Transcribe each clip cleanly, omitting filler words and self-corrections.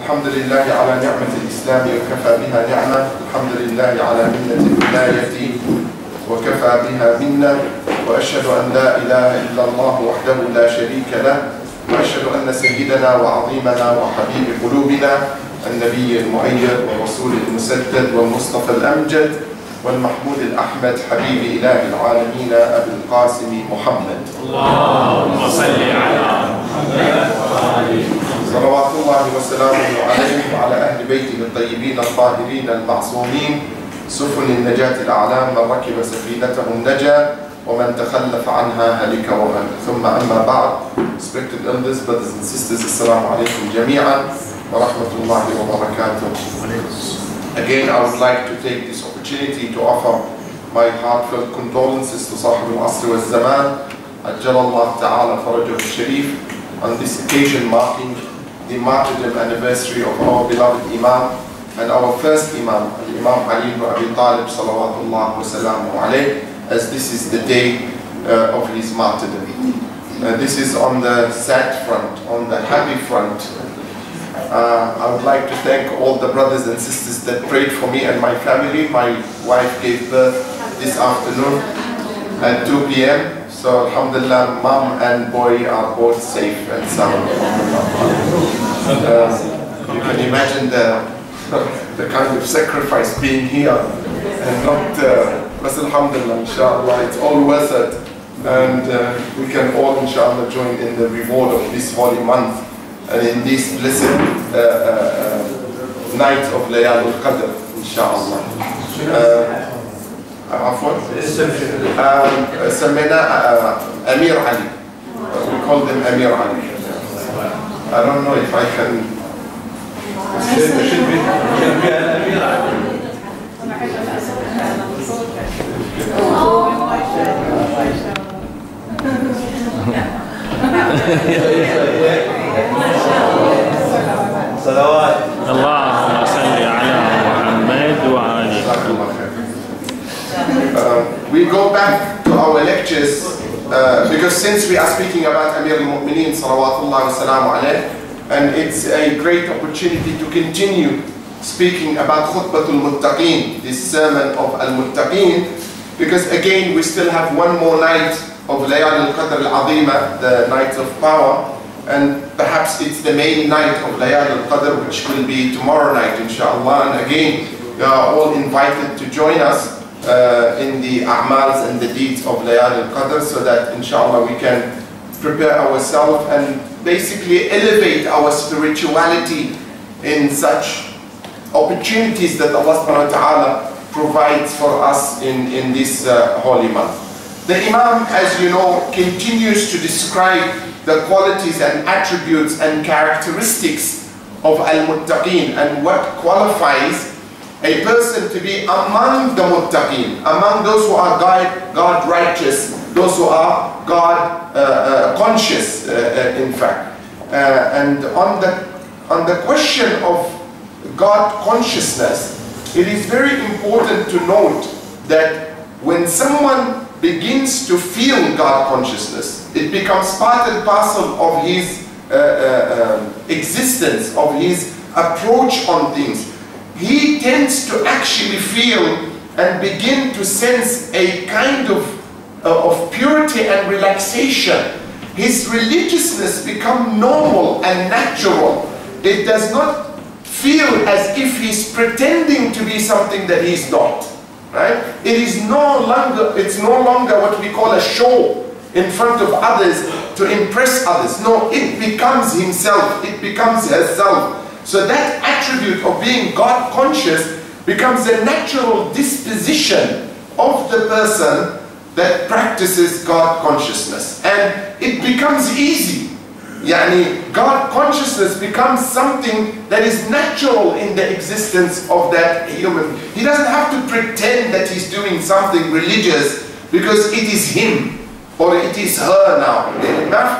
الحمد لله على نعمة الإسلام وكفى بها نعمة. الحمد لله على منة الولاية وكفى بها منة. وأشهد أن لا إله إلا الله وحده لا شريك له. وأشهد أن سيدنا وعظيمنا وحبيب قلوبنا النبي المؤيد والرسول المسدد والمصطفى الأمجد والمحمود الأحمد حبيب إله العالمين أبي القاسم محمد. اللهم صل على محمد. صلوات الله وسلامه عليه وعلى أهل بيته الطيبين الطاهرين المعصومين سفن النجاة الأعلام من ركب سفينتهم نجا ومن تخلف عنها هلك وهلك. ثم أما بعد. Respected elders, brothers and sisters, Assalamu alaikum jami'an wa rahmatullahi wa barakatuh. Again, I would like to take this opportunity to offer my heartfelt condolences to Sahib al-Asr wal-Zaman, Ajjalallah Ta'ala Farajah al-Sharif, on this occasion marking the martyrdom anniversary of our beloved Imam and our first Imam, Imam Ali ibn Abi Talib salawatullah wa salamu alayh, as this is the day of his martyrdom. This is on the sad front, on the happy front. I would like to thank all the brothers and sisters that prayed for me and my family. My wife gave birth this afternoon at 2 p.m. So alhamdulillah, mom and boy are both safe and sound. You can imagine the kind of sacrifice being here and not, but alhamdulillah, inshallah, it's all worth it. And we can all inshallah join in the reward of this holy month and in this blessed night of Layal al-Qadr, inshallah. عفوا سمينا أمير علي. We call them Amir Ali. I don't know if I can. Should be Amir Ali. صلوات اللهم صل على محمد وعلى We go back to our lectures because since we are speaking about Amir al-Mu'mineen salawatullah wa salamu alayh, and it's a great opportunity to continue speaking about Khutbah al-Muttaqeen, this sermon of al-Muttaqeen, because again we still have one more night of Layal al-Qadr al-Azima, the night of power, and perhaps it's the main night of Layal al-Qadr, which will be tomorrow night inshallah. And again, you are all invited to join us in the a'mals and the deeds of Layal al-Qadr, so that inshallah we can prepare ourselves and basically elevate our spirituality in such opportunities that Allah subhanahu wa ta'ala provides for us in this holy month. The Imam, as you know, continues to describe the qualities and attributes and characteristics of al-Muttaqeen and what qualifies a person to be among the Muttaqeen, among those who are God righteous, those who are God conscious, in fact. And on the question of God consciousness, it is very important to note that when someone begins to feel God consciousness, it becomes part and parcel of his existence, of his approach on things. He tends to actually feel and begin to sense a kind of purity and relaxation. His religiousness becomes normal and natural. It does not feel as if he's pretending to be something that he's not. Right? It's no longer what we call a show in front of others to impress others. No, it becomes himself, it becomes herself. So that attribute of being God conscious becomes a natural disposition of the person that practices God consciousness, and it becomes easy. Yani, God consciousness becomes something that is natural in the existence of that human. He doesn't have to pretend that he's doing something religious because it is him or it is her now.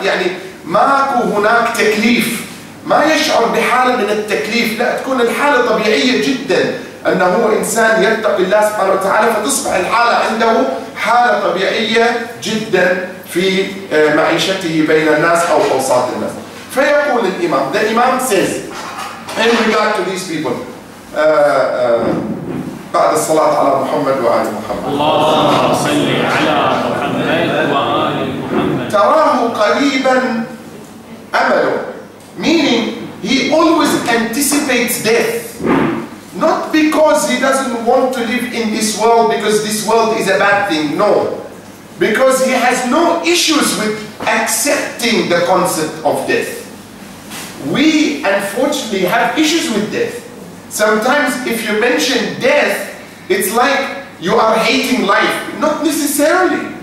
يعني ماكو هناك تكليف. ما يشعر بحالة من التكليف، لا، تكون الحالة طبيعية جدا أنه إنسان يتقي الله سبحانه وتعالى، فتصبح الحالة عنده حالة طبيعية جدا في معيشته بين الناس أو أوساط الناس. فيقول الإمام, the Imam says, in regard to these people. بعد الصلاة على محمد وآل محمد. اللهم صل على محمد وآل محمد. تراه قريبا أمله, meaning he always anticipates death, not because he doesn't want to live in this world because this world is a bad thing, no, because he has no issues with accepting the concept of death. We unfortunately have issues with death. Sometimes if you mention death, it's like you are hating life. Not necessarily,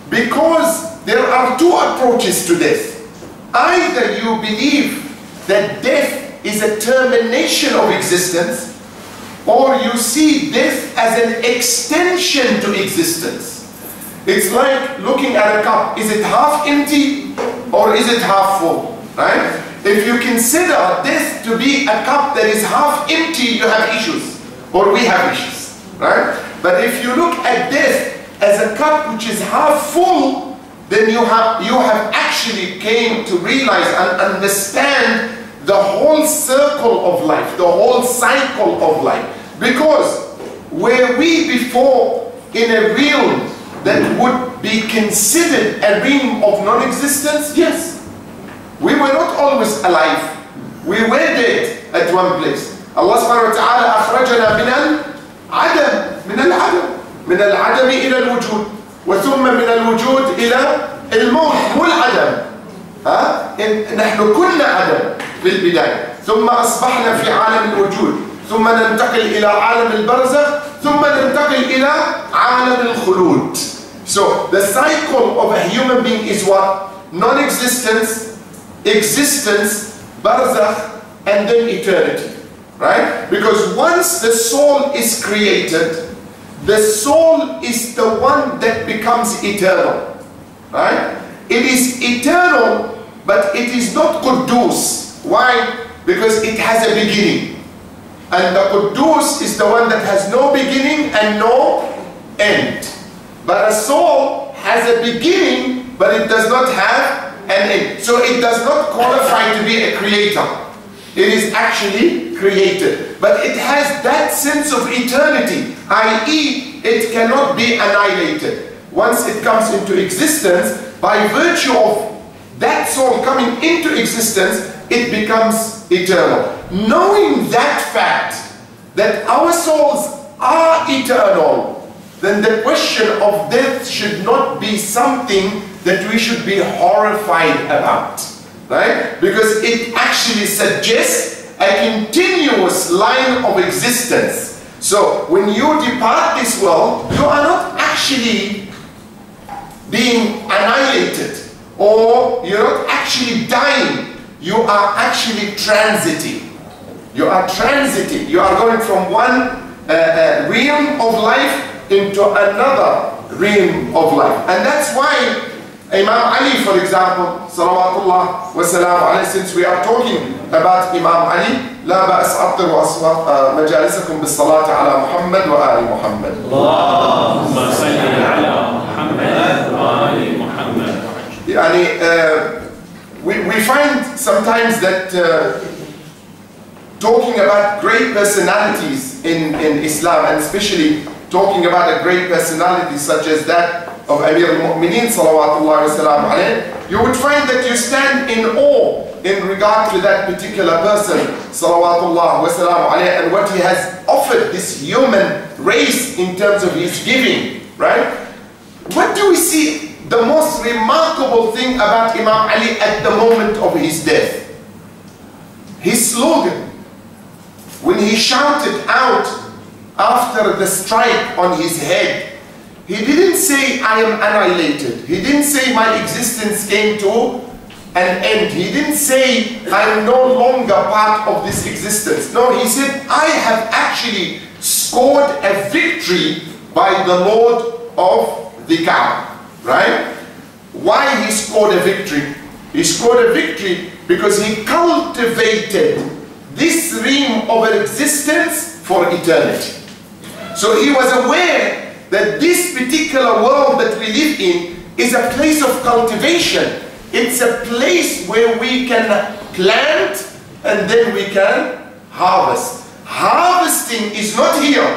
because there are two approaches to death. Either you believe that death is a termination of existence, or you see death as an extension to existence. It's like looking at a cup. Is it half empty or is it half full? Right? If you consider death to be a cup that is half empty, you have issues, or we have issues, right? But if you look at death as a cup which is half full, then you have actually came to realize and understand the whole circle of life, the whole cycle of life. Because were we before in a realm that would be considered a realm of non-existence? Yes. We were not always alive. We were dead at one place. Allah subhanahu wa ta'ala أخرجنا من العدم إلى الوجود وثم من الوجود إلى الموت. مو العدم. نحن كنا عدم في البداية ثم أصبحنا في عالم الوجود ثم ننتقل إلى عالم البرزخ ثم ننتقل إلى عالم الخلود. So the cycle of a human being is what? Non-existence, existence, barzakh, and then eternity, right? Because once the soul is created, the soul is the one that becomes eternal, right? It is eternal, but it is not Quddus. Why? Because it has a beginning. And the Quddus is the one that has no beginning and no end. But a soul has a beginning, but it does not have an end. So it does not qualify to be a creator. It is actually created. But it has that sense of eternity, i.e. it cannot be annihilated. Once it comes into existence, by virtue of that soul coming into existence, it becomes eternal. Knowing that fact, that our souls are eternal, then the question of death should not be something that we should be horrified about, right? Because it actually suggests a continuous line of existence. So when you depart this world, you are not actually being annihilated, or you're not actually dying. You are actually transiting. You are transiting. You are going from one realm of life into another realm of life. And that's why Imam Ali, for example, salawatullah wa salam alayhi, since we are talking about Imam Ali, لا بأس أطر مجالسكم بالصلاة على محمد وآل محمد. اللهم صل على محمد وآل محمد. يعني we find sometimes that talking about great personalities in Islam, and especially talking about a great personality such as that of Amir al-Mu'mineen salawatullah wa salam alayh, you would find that you stand in awe in regard to that particular person salawatullah wa salam alayh, and what he has offered this human race in terms of his giving, right? What do we see the most remarkable thing about Imam Ali at the moment of his death? His slogan, when he shouted out after the strike on his head, he didn't say, I am annihilated. He didn't say, my existence came to an end. He didn't say, I am no longer part of this existence. No, he said, I have actually scored a victory by the Lord of the Kaaba. Right? Why he scored a victory? He scored a victory because he cultivated this realm of existence for eternity. So he was aware that this particular world that we live in is a place of cultivation. It's a place where we can plant and then we can harvest. Harvesting is not here.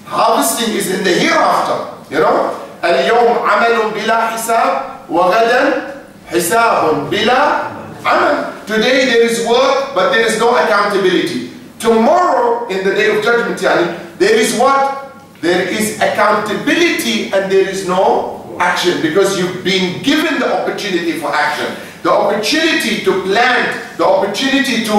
Harvesting is in the hereafter. You know? اليوم عمل بلا حساب وغدا حساب بلا عمل. Today there is work, but there is no accountability. Tomorrow, in the day of judgment, there is what? There is accountability and there is no action, because you've been given the opportunity for action, the opportunity to plant, the opportunity to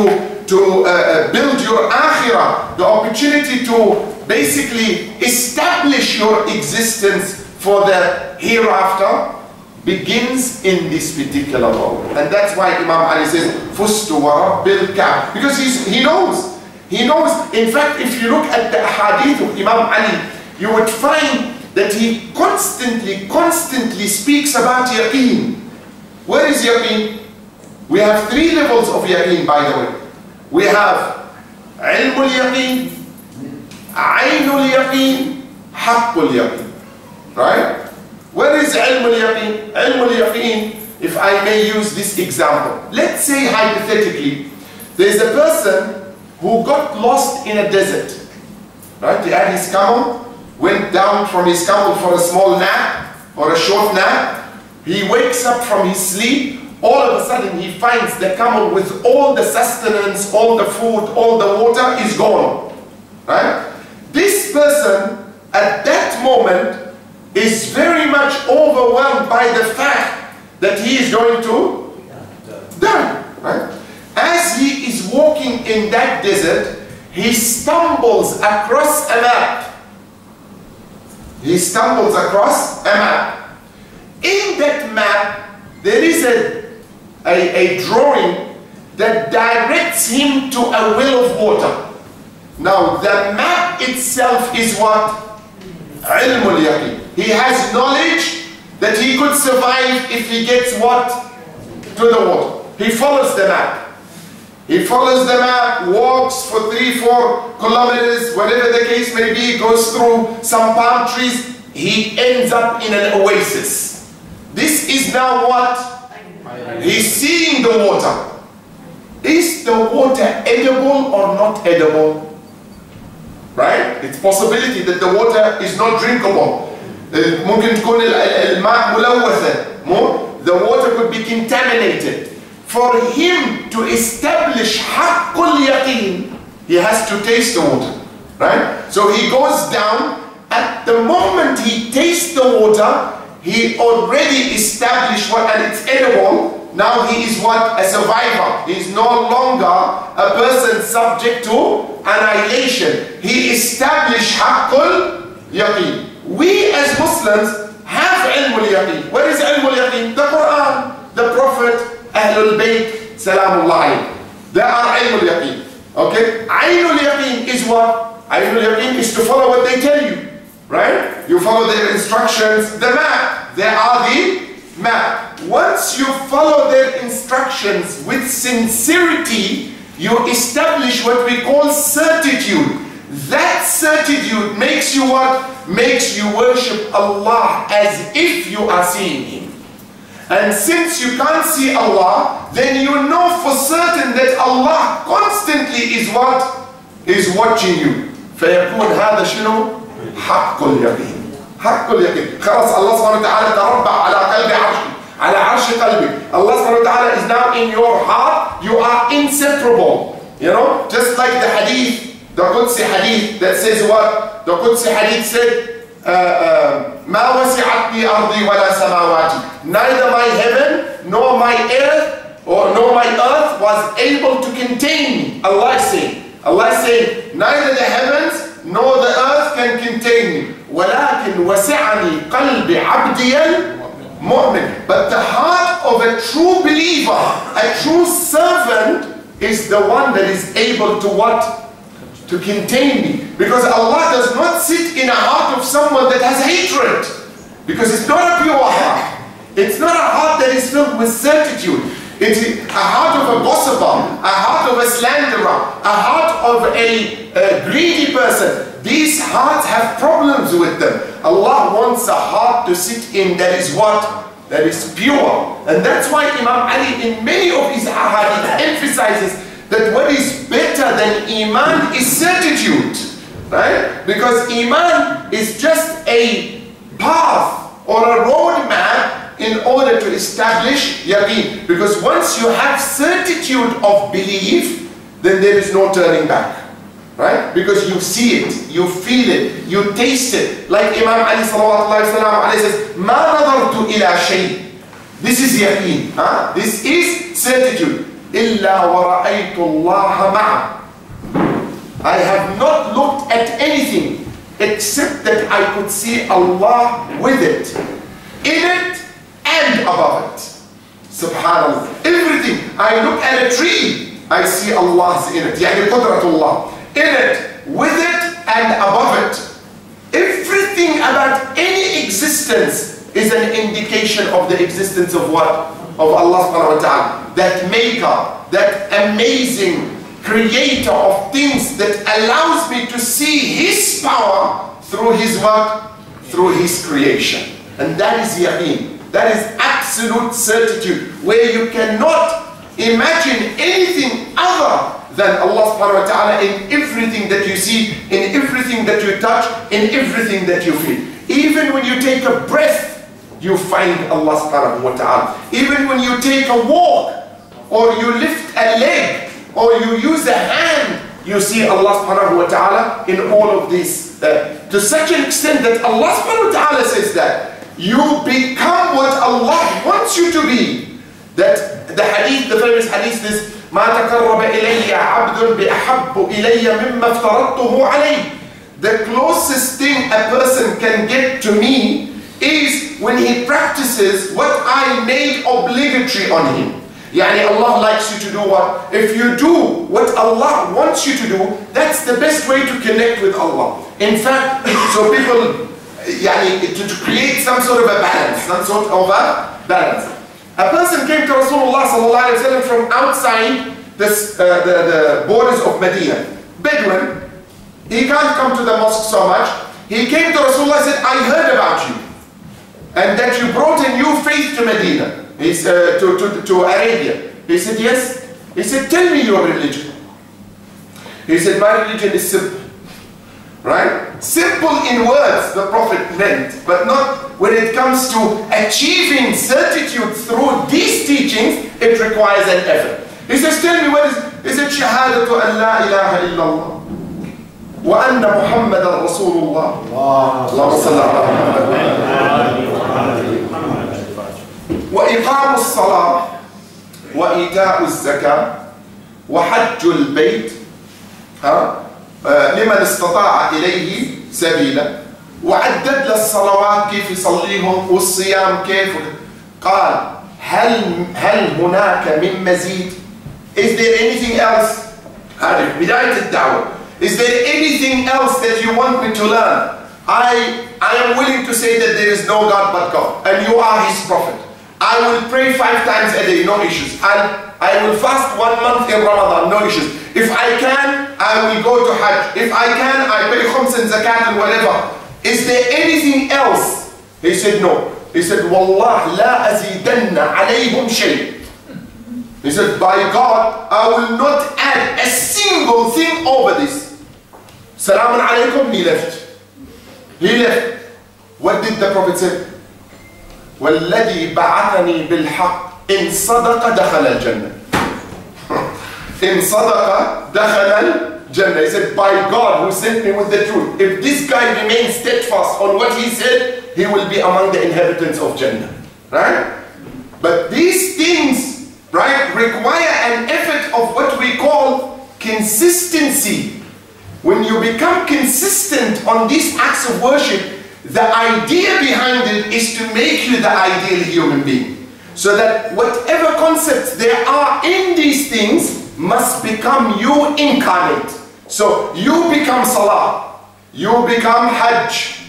build your akhirah, the opportunity to basically establish your existence for the hereafter begins in this particular moment. And that's why Imam Ali says, Fustu wa Rabbil Ka'b, because he knows. He knows. In fact, if you look at the hadith of Imam Ali, you would find that he constantly speaks about yaqeen. Where is yaqeen? We have 3 levels of yaqeen, by the way. We have ilmul yaqeen, aynul yaqeen, haqqul yaqeen. Right? Where is ilmul yaqeen? Ilmul yaqeen, if I may use this example. Let's say hypothetically, there's a person who got lost in a desert. Right? He had his camel, went down from his camel for a small nap or a short nap. He wakes up from his sleep. All of a sudden he finds the camel with all the sustenance, all the food, all the water is gone. Right? This person at that moment is very much overwhelmed by the fact that he is going to die. Right? As he is walking in that desert, he stumbles across a map. He stumbles across a map. In that map, there is a drawing that directs him to a well of water. Now, the map itself is what? Ilmul yaqeen. He has knowledge that he could survive if he gets what? To the water. He follows the map. He follows the map, walks for 3-4 kilometers, whatever the case may be, goes through some palm trees. He ends up in an oasis. This is now what? He's seeing the water. Is the water edible or not edible? Right? It's possibility that the water is not drinkable. ممكن تكون الماء ملوثة. The water could be contaminated. For him to establish haqqul yaqeen, he has to taste the water. Right? So he goes down. At the moment he tastes the water, he already established what, and it's edible. Now he is what? A survivor. He is no longer a person subject to annihilation. He established haqqul yaqeen. We as Muslims have ilmul yaqeen. Where is ilmul yaqeen? The Quran, the Prophet, AhlulBayt, salamullah alayhi. They are ilmul yaqeen. Okay? Aynul yaqeen is what? Aynul yaqeen is to follow what they tell you. Right? You follow their instructions, the map. They are the map. Once you follow their instructions with sincerity, you establish what we call certitude. That certitude makes you what? Makes you worship Allah as if you are seeing Him. And since you can't see Allah, then you know for certain that Allah constantly is what? Is watching you. فيكون هذا شنو؟ حق اليقين. حق اليقين. خلاص الله سبحانه وتعالى تربع على قلب عرشي. على عرش قلبي. Allah subhanahu wa ta'ala is now in your heart. You are inseparable. You know, just like the hadith, the Qudsi hadith that says what? The Qudsi hadith said, ما وسعتني أرضي ولا سماواتي. Neither my heaven nor my earth nor my earth was able to contain me. Allah is saying. Allah is saying, neither the heavens nor the earth can contain me. ولكن وسعني قلب عبدي المؤمن. But the heart of a true believer, a true servant, is the one that is able to what? To contain me. Because Allah does not sit in a heart of someone that has hatred. Because it's not a pure heart. It's not a heart that is filled with certitude. It's a heart of a gossiper, a heart of a slanderer, a heart of a greedy person. These hearts have problems with them. Allah wants a heart to sit in that is what? That is pure. And that's why Imam Ali in many of his ahadith emphasizes that what is better than Iman is certitude, right? Because Iman is just a path or a roadmap in order to establish yaqeen. Because once you have certitude of belief, then there is no turning back. Right? Because you see it, you feel it, you taste it. Like Imam Ali sallallahu alayhi wa sallam says, مَا نَظَرْتُ إِلَى شَيْءٍ. This is yaqeen. This is certitude. إِلَّا وَرَأَيْتُ اللَّهَ مَعَهُ. I have not looked at anything except that I could see Allah with it, in it and above it. Subhanallah. Everything. I look at a tree, I see Allah's in it. يعني قدرة in it, with it, and above it. Everything about any existence is an indication of the existence of what? Of Allah subhanahu wa ta'ala. That maker, that amazing creator of things that allows me to see His power through His what? Through His creation. And that is yaqeen. That is absolute certitude, where you cannot imagine anything other than Allah subhanahu wa ta'ala in everything that you see, in everything that you touch, in everything that you feel. Even when you take a breath, you find Allah subhanahu wa ta'ala. Even when you take a walk, or you lift a leg, or you use a hand, you see Allah subhanahu wa ta'ala in all of this. To such an extent that Allah subhanahu wa ta'ala says that you become what Allah wants you to be. That the hadith, the famous hadith is, ما تقرب إلي عبد بأحب إلي مما افترضته عليه. The closest thing a person can get to me is when he practices what I made obligatory on him. Yani Allah likes you to do what? If you do what Allah wants you to do, that's the best way to connect with Allah. In fact, so people, yani, to create some sort of a balance, A person came to Rasulullah sallallahu alayhi wa sallam from outside the borders of Medina. Bedouin, he can't come to the mosque so much. He came to Rasulullah and said, I heard about you, and that you brought a new faith to Medina, to Arabia. He said, yes. He said, tell me your religion. He said, my religion is simple. Right? Simple in words, the Prophet meant, but not when it comes to achieving certitude through these teachings. It requires an effort. He says, tell me what is it? Shahadatu an la ilaha illallah wa anna Muhammadan Rasulullah. Allahumma salli ala Muhammad. Wa iqamu as-salah wa ita'u az-zakah wa hajju al-bayt. لمن استطاع إليه سبيلا. وعدد للصلوات كيف يصليهم والصيام كيف. قال هل هناك من مزيد? Is there anything else? هذه بداية الدعوة. Is there anything else that you want me to learn? I am willing to say that there is no God but God, and you are His prophet. I will pray 5 times a day, no issues. I will fast 1 month in Ramadan, no issues. If I can, I will go to Hajj. If I can, I pay khums and zakat and whatever. Is there anything else? He said no. He said, Wallah la azidanna alayhum shay. He said, by God, I will not add a single thing over this. Salamun alaykum, he left. He left. What did the Prophet say? وَالَّذِي بَعَثَنِي بِالْحَقِّ إِنْ صَدَقَ دَخَلَ الْجَنَّةِ. إِنْ صَدَقَ دَخَلَ الْجَنَّةِ. He said, by God who sent me with the truth, if this guy remains steadfast on what he said, he will be among the inhabitants of Jannah. Right? But these things, right, require an effort of what we call consistency. When you become consistent on these acts of worship, the idea behind it is to make you the ideal human being. So that whatever concepts there are in these things must become you incarnate. So you become Salah, you become Hajj.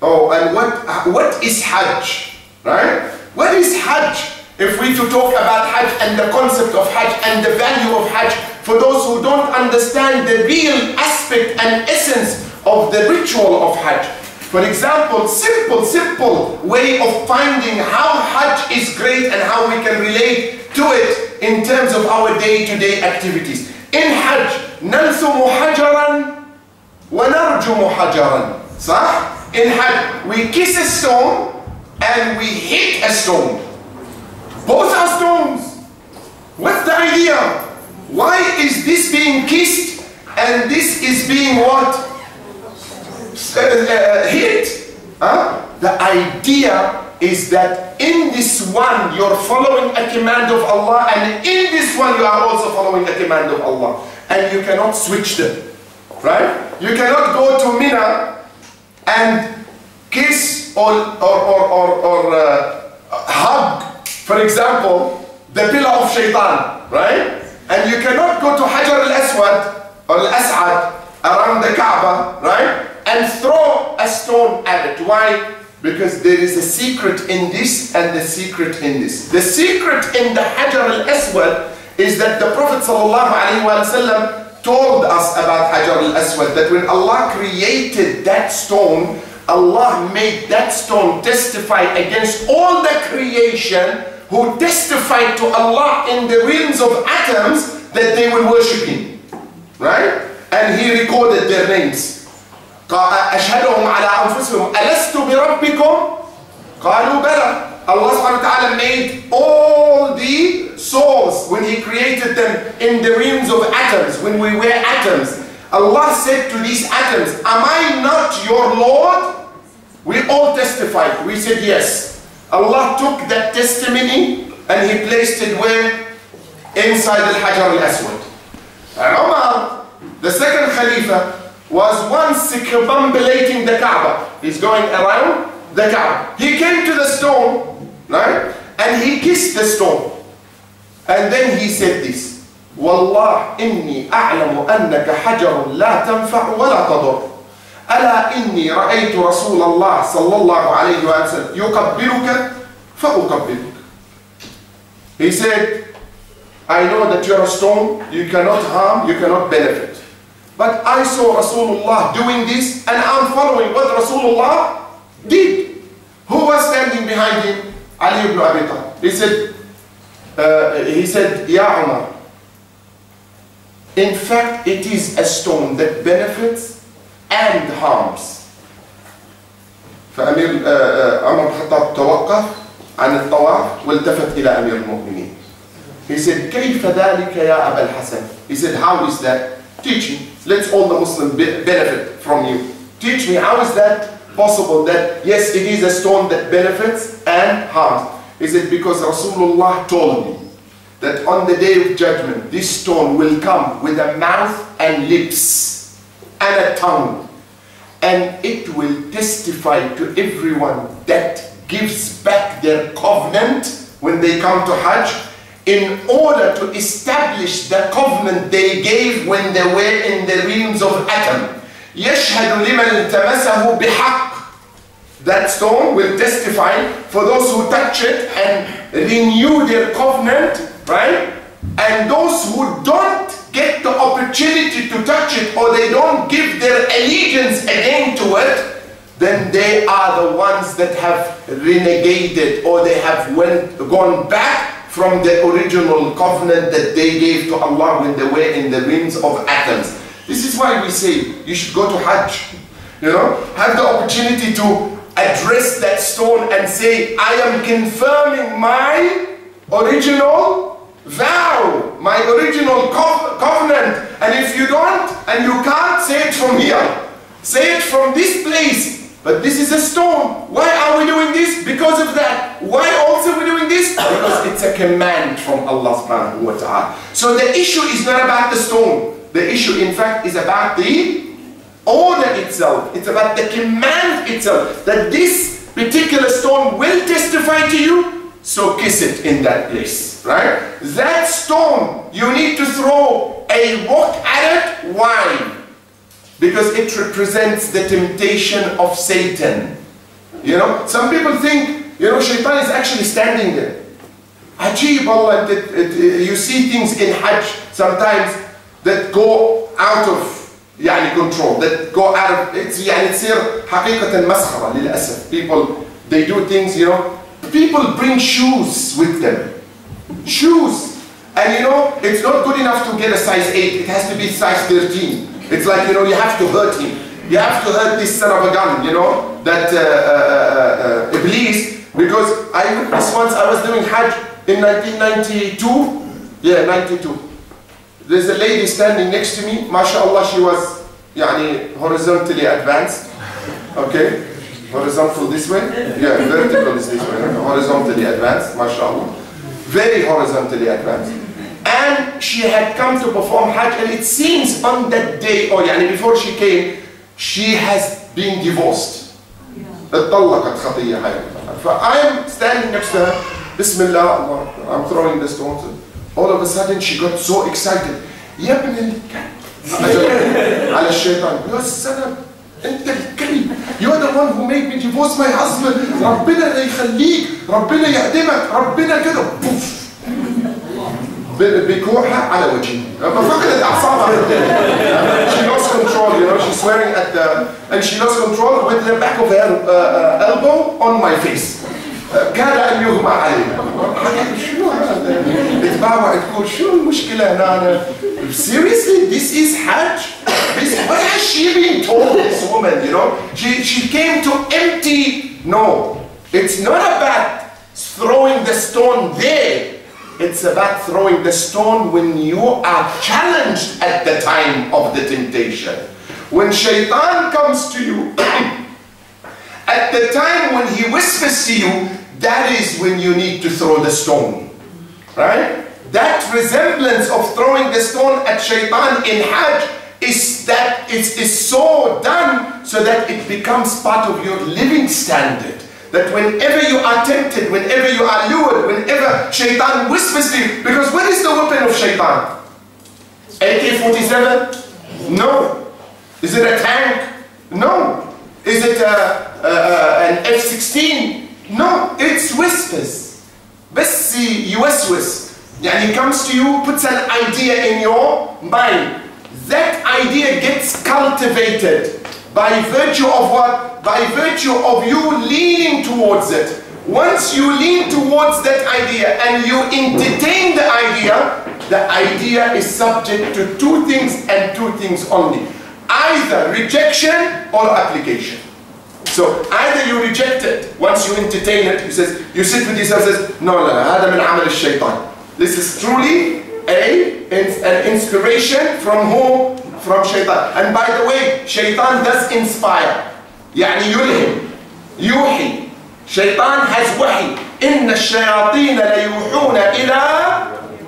Oh, and what is Hajj? Right? What is Hajj? If we to talk about Hajj and the concept of Hajj and the value of Hajj, for those who don't understand the real aspect and essence of the ritual of Hajj. For example, simple way of finding how Hajj is great and how we can relate to it in terms of our day-to-day activities. in Hajj نلثم حجرا ونرجم حجرا. صح? In Hajj we kiss a stone and we hit a stone. Both are stones. What's the idea? Why is this being kissed and this is being what? Hit? The idea is that in this one you're following a command of Allah, and in this one you are also following a command of Allah, and you cannot switch them, right? You cannot go to Mina and kiss or hug, for example, the pillar of Shaitan, right? And you cannot go to Hajar al-Aswad or al-As'ad around the Kaaba, right? And throw a stone at it. Why? Because there is a secret in this and the secret in this. The secret in the Hajar al-Aswad is that the Prophet ﷺ told us about Hajar al-Aswad, that when Allah created that stone, Allah made that stone testify against all the creation who testified to Allah in the realms of atoms that they will worship Him, right? And He recorded their names. أشهدهم على أنفسهم ألست بربكم قالوا بلى. Allah subhanahu wa ta'ala made all the souls when He created them in the realms of atoms, when we were atoms. Allah said to these atoms, am I not your Lord? We all testified. We said yes. Allah took that testimony and He placed it where? Inside al-Hajar al-Aswad. Umar, the second Khalifa, was once circumambulating the Kaaba. He's going around the Kaaba. He came to the stone, right? And he kissed the stone. And then he said this, Wallah inni a'lamu annaka hajarun la tanfa' wa la tadur. ألا إني رأيت رسول الله صلى الله عليه وسلم يقبلك فأقبلك. He said, I know that you're a stone, you cannot harm, you cannot benefit. But I saw Rasulullah doing this and I'm following what Rasulullah did. Who was standing behind him? Ali ibn Abi Talib. He said, Ya Umar, in fact it is a stone that benefits and harms. فأمير عمر بن الخطاب توقف عن الطواف والتفت إلى أمير المؤمنين. He said, كيف ذلك يا أبا الحسن? He said, how is that? Teach me. Let's all the Muslims benefit from you. Teach me, how is that possible that yes, it is a stone that benefits and harms? He said, because Rasulullah told me that on the day of judgment, this stone will come with a mouth and lips and a tongue, and it will testify to everyone that gives back their covenant when they come to Hajj, in order to establish the covenant they gave when they were in the realms of Adam. يشهد لمن التمسه بحق. That stone will testify for those who touch it and renew their covenant, right? And those who don't get the opportunity to touch it, or they don't give their allegiance again to it, then they are the ones that have renegated, or they have gone back from the original covenant that they gave to Allah when they were in the realms of atoms. This is why we say you should go to Hajj, you know, have the opportunity to address that stone and say, I am confirming my original vow, my original covenant. And if you don't, and you can't, say it from here, say it from this place. But this is a stone. Why are we doing this? Because of that. Why also are we doing this? Because it's a command from Allah subhanahu wa ta'ala. So the issue is not about the stone. The issue, in fact, is about the order itself. It's about the command itself. That this particular stone will testify to you, so kiss it in that place. Right? That stone, you need to throw a rock at it. Why? Because it represents the temptation of Satan. You know, some people think, you know, Shaitan is actually standing there. Ajib, Allah, you see things in Hajj sometimes that go out of control, that go out of, it's تصير حقيقة مسخرة للأسف. People, they do things, you know, people bring shoes with them. Shoes. And you know, it's not good enough to get a size 8. It has to be size 13. It's like, you know, you have to hurt him. You have to hurt this son of a gun, you know, that Iblis. Because I witnessed once, I was doing Hajj in 1992. Yeah, 92. There's a lady standing next to me. MashaAllah, she was horizontally advanced. Okay? Horizontal this way? Yeah, vertical is this way. No? Horizontally advanced, MashaAllah. Very horizontally advanced. And she had come to perform Hajj, and it seems on that day, or before she came, she has been divorced. اتطلقت خطية حياتها. I am standing next to her. Bismillah, I'm throwing the stones. All of a sudden she got so excited. يا ابن الكلب. على الشيطان. يا سلام. أنت الكلب. You're the one who made me divorce my husband. ربنا يخليك. ربنا يعدمك. ربنا كده. بوف. بكوعها على وجهي. فقدت أعصابها. She lost control, you know, she's swearing at the... And she lost control with the back of her elbow on my face. كاد أن يغمى عليها. شنو هذا؟ تتباوع تقول شو المشكلة هنا؟ Seriously, this is Hajj? What has she been told, this woman, you know? She came to empty... No, it's not about throwing the stone there. It's about throwing the stone when you are challenged at the time of the temptation. When shaitan comes to you, at the time when he whispers to you, that is when you need to throw the stone. Right? That resemblance of throwing the stone at shaitan in Hajj is that it is so done so that it becomes part of your living standard. That whenever you are tempted, whenever you are lured, whenever shaitan whispers to you, because what is the weapon of shaitan? AK-47? No. Is it a tank? No. Is it an F-16? No. It's whispers. بس يوسوس. He comes to you, puts an idea in your mind. That idea gets cultivated. By virtue of what? By virtue of you leaning towards it. Once you lean towards that idea and you entertain the idea is subject to two things and two things only. Either rejection or application. So either you reject it, once you entertain it, you sit with yourself and says, no, هذا من عمل الشيطان. This is truly an inspiration from who? From shaitan. And by the way, shaitan does inspire. يلهم يوحي. Shaitan has wahi. إن الشياطين ليوحون إلى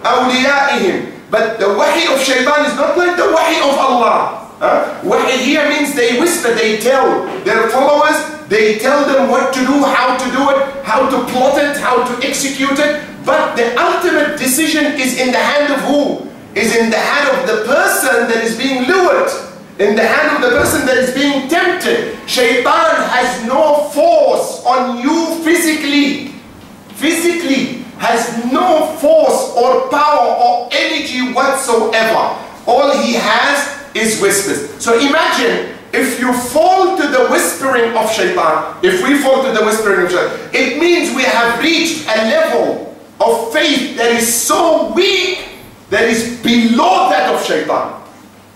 أوليائهم. But the wahi of shaitan is not like the wahi of Allah. Wahi here means they whisper, they tell their followers, they tell them what to do, how to do it, how to plot it, how to execute it. But the ultimate decision is in the hand of who? Is in the hand of the person that is being lured, in the hand of the person that is being tempted. Shaitan has no force on you physically. Physically has no force or power or energy whatsoever. All he has is whispers. So imagine if you fall to the whispering of shaitan, if we fall to the whispering of shaitan, it means we have reached a level of faith that is so weak that is below that of shaitan.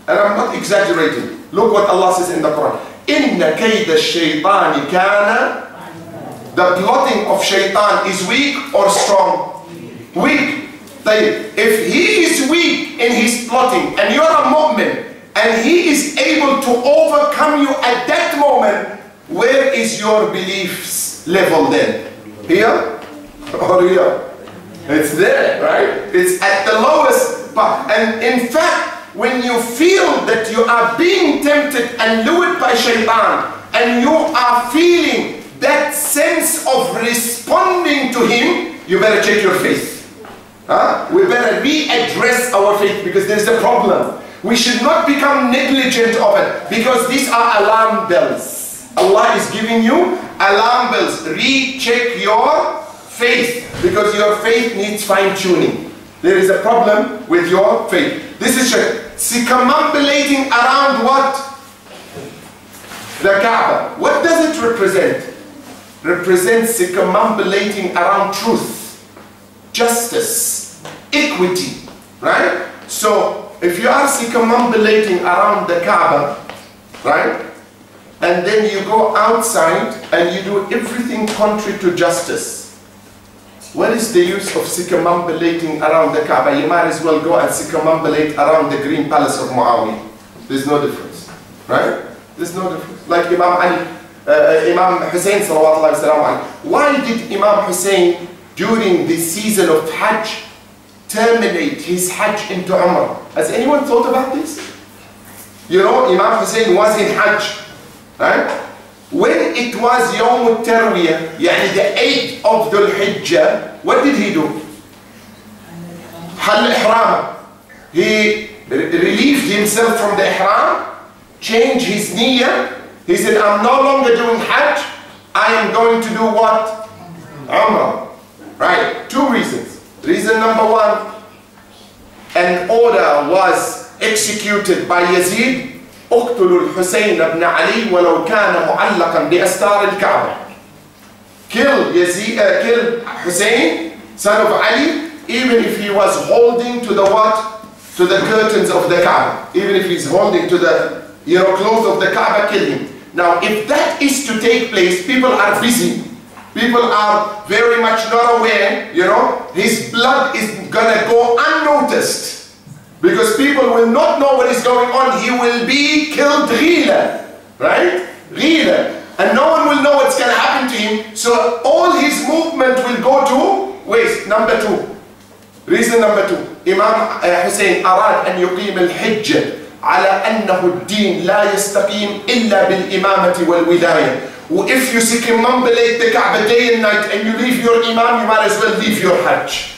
And I'm not exaggerating. Look what Allah says in the Quran. إِنَّ كَيْدَ الشَّيْطَانِ كَانَ. The plotting of shaitan is weak or strong? Weak. If he is weak in his plotting and you're a mu'min and he is able to overcome you at that moment, where is your beliefs level then? Here or here? It's there, right? It's at the lowest part. And in fact, when you feel that you are being tempted and lured by shaitan, and you are feeling that sense of responding to him, you better check your faith. We better readdress our faith, because there's a problem. We should not become negligent of it, because these are alarm bells. Allah is giving you alarm bells. Recheck your faith, because your faith needs fine-tuning. There is a problem with your faith. This is circumambulating around what? The Kaaba. What does it represent? Represents circumambulating around truth, justice, equity, right? So if you are circumambulating around the Kaaba, right? And then you go outside and you do everything contrary to justice. What is the use of circumambulating around the Kaaba? You might as well go and circumambulate around the Green Palace of Muawiyah. There's no difference, right? There's no difference. Like Imam Ali, Imam Hussein sallallahu alaihi wasallam. Why did Imam Hussein during the season of Hajj terminate his Hajj into Umrah? Has anyone thought about this? You know, Imam Hussein was in Hajj, right? When it was Yawm al-Tarwiyah, يعني the 8th of Dhul Hijjah, what did he do? Hal Ihram. He relieved himself from the Ihram, changed his niyyah. He said, I'm no longer doing Hajj, I am going to do what? Umrah. Right, two reasons. Reason number one, an order was executed by Yazid, اقتلوا الحسين بن علي ولو كان معلقا بأستار الكعبة. Kill Hussein, son of Ali, even if he was holding to the what? To the curtains of the Kaaba. Even if he's holding to the clothes of the Kaaba, kill him. Now, if that is to take place, people are busy. People are very much not aware, his blood is gonna go unnoticed. Because people will not know what is going on. He will be killed ghila, right? Ghila. And no one will know what's gonna happen to him. So all his movement will go to waste. Number two. Reason number two. Imam Hussein أراد أن يقيم الحجة على أنه الدين لا يستقيم إلا بالإمامة والولاية. If you circumambulate the Kaaba day and night and you leave your Imam, you might as well leave your Hajj.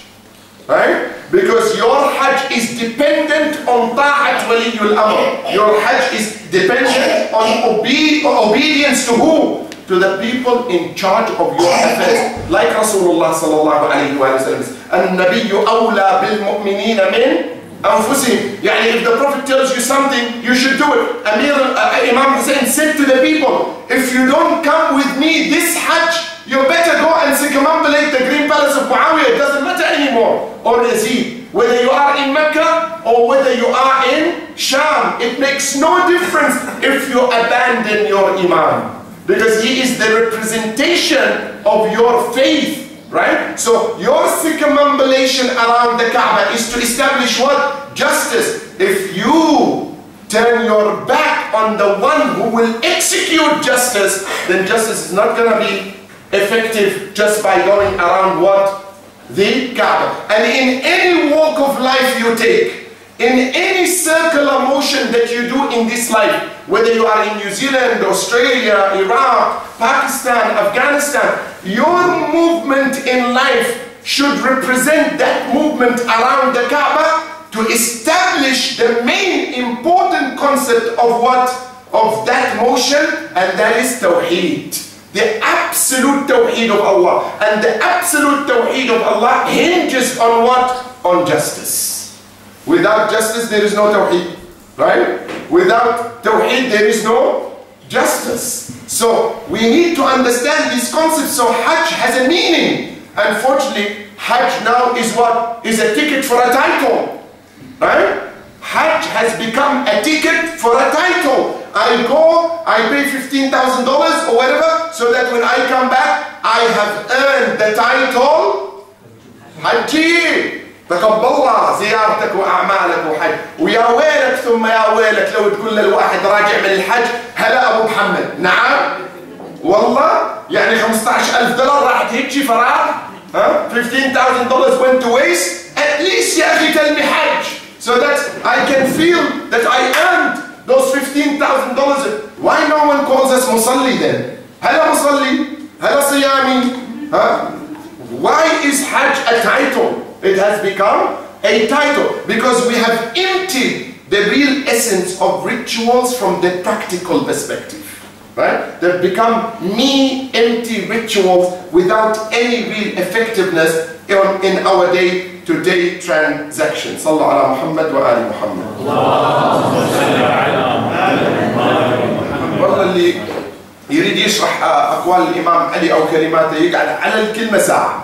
Right? Because your Hajj is dependent on Ta'at Waliyul Amr. Your Hajj is dependent on obedience to who? To the people in charge of your affairs. Like Rasulullah sallallahu alayhi wa sallam. النبي أولى بالمؤمنين من أنفسهم. يعني if the Prophet tells you something, you should do it. Imam Hussein said to the people, if you don't come with me this Hajj, you better go and circumambulate the Green Palace of Muawiyah. It doesn't matter anymore. Or Yazid. Whether you are in Mecca or whether you are in Sham, it makes no difference if you abandon your Imam. Because he is the representation of your faith. Right? So your circumambulation around the Kaaba is to establish what? Justice. If you turn your back on the one who will execute justice, then justice is not going to be effective just by going around what? The Kaaba. And in any walk of life you take, in any circular motion that you do in this life, whether you are in New Zealand, Australia, Iraq, Pakistan, Afghanistan, your movement in life should represent that movement around the Kaaba to establish the main important concept of what? Of that motion, and that is Tawheed. The absolute Tawheed of Allah. And the absolute Tawheed of Allah hinges on what? On justice. Without justice, there is no Tawheed, right? Without Tawheed, there is no justice. So we need to understand these concepts. So Hajj has a meaning. Unfortunately, Hajj now is what? Is a ticket for a title, right? Hajj has become a ticket for a title. I go, I pay $15,000 or whatever, so that when I come back, I have earned the title Hajji. تقبل الله زيارتك وأعمالك وحج. ويا ويلك ثم يا ويلك لو تقول للواحد راجع من الحج هلا أبو محمد. نعم والله يعني $15,000 راحت هيجي فراغ. $15,000 went to waste. At least يا أخي tell me Hajj, so that I can feel that I earned those $15,000. Why no one calls us Musalli then? هلا مصلي هلا صيامي. Why is Hajj a title? It has become a title because we have emptied the real essence of rituals from the practical perspective. Right? They've become empty rituals without any real effectiveness in our day-to-day transactions. Sallallahu ala Muhammad wa ali Muhammad. والله اللي يريد يشرح أقوال الإمام علي أو كلماته يقعد على الكلمة ساعة.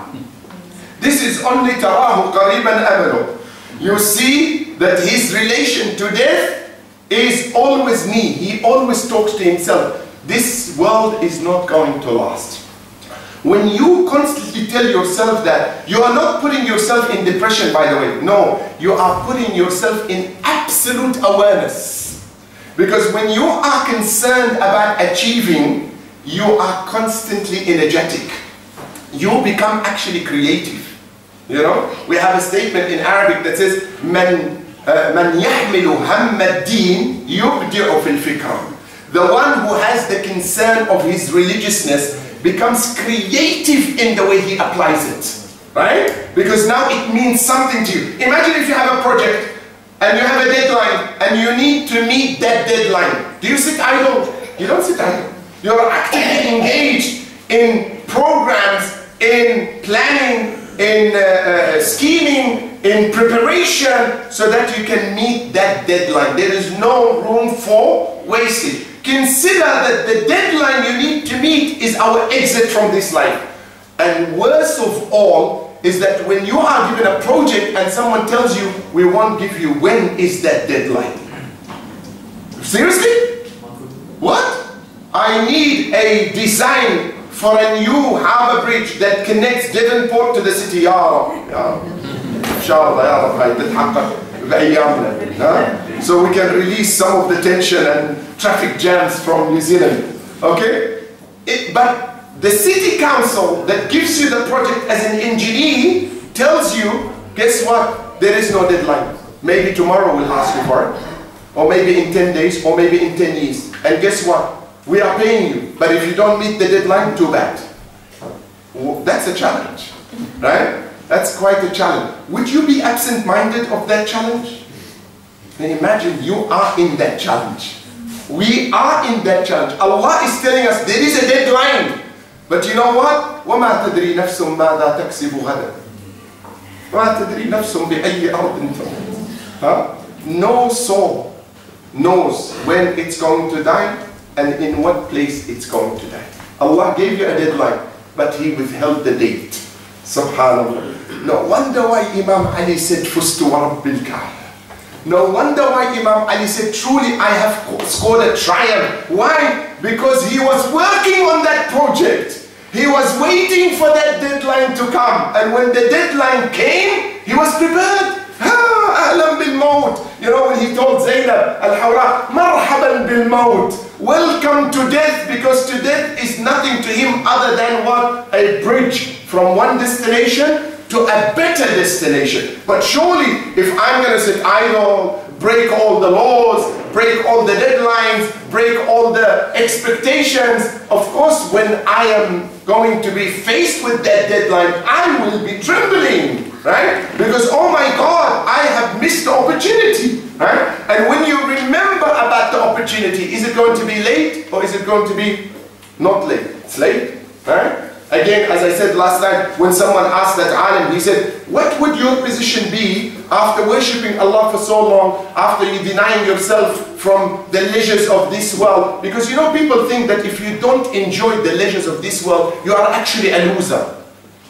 This is only تراه قريبا أمله. you see that his relation to death is always me. He always talks to himself. This world is not going to last. When you constantly tell yourself that, you are not putting yourself in depression, by the way. No, you are putting yourself in absolute awareness. Because when you are concerned about achieving, you are constantly energetic. You become actually creative. You know, we have a statement in Arabic that says, "Man yahmilu hamma ad-din yubdi'u fil fikra." The one who has the concern of his religiousness becomes creative in the way he applies it, right? Because now it means something to you. Imagine if you have a project and you have a deadline and you need to meet that deadline. Do you sit idle? You don't sit idle. You're actively engaged in programs, in planning, in scheming, in preparation, so that you can meet that deadline. There is no room for wasting. Consider that the deadline you need to meet is our exit from this life. And worst of all is that when you are given a project and someone tells you, we won't give you, when is that deadline? Seriously? What? I need a design for a new harbour bridge that connects Devonport to the city. Ya Rabbi, ya Rabbi. Inshallah, ya Rabbi, تتحقق بأيامنا. So we can release some of the tension and traffic jams from New Zealand. Okay? But the city council that gives you the project as an engineer tells you, guess what? There is no deadline. Maybe tomorrow we'll ask you for it. Or maybe in 10 days, or maybe in 10 years. And guess what? We are paying you. But if you don't meet the deadline, too bad. That's a challenge. Right? That's quite a challenge. Would you be absent-minded of that challenge? Then imagine you are in that challenge. We are in that challenge. Allah is telling us there is a deadline. But you know what? وَمَا تَدْرِي نَفْسٌ مَاذَا تَكْسِبُ غَدًا وَمَا تَدْرِي نَفْسٌ بِأَيِّ أَرْضٍ تَمُوتُ. No soul knows when it's going to die and in what place it's going to die. Allah gave you a deadline, but He withheld the date. Subhanallah. No wonder why Imam Ali said, فُزْتُ وَرَبِّ الْكَعْبَةِ. No wonder why Imam Ali said, truly I have scored a triumph. Why? Because he was working on that project. He was waiting for that deadline to come. And when the deadline came, he was prepared. أهلا بالموت. You know, when he told Zainab al-Hawra, مرحبا بالموت. Welcome to death, because to death is nothing to him other than what? A bridge from one destination to a better destination. But surely, if I'm going to sit idle, break all the laws, break all the deadlines, break all the expectations, of course, when I am going to be faced with that deadline, I will be trembling, right? Because, oh my God, I have missed the opportunity, right? And when you remember about the opportunity, is it going to be late or is it going to be not late? It's late, right? Again, as I said last night, when someone asked that alim, he said, what would your position be after worshipping Allah for so long, after you denying yourself from the leisures of this world? Because you know, people think that if you don't enjoy the leisures of this world, you are actually a loser.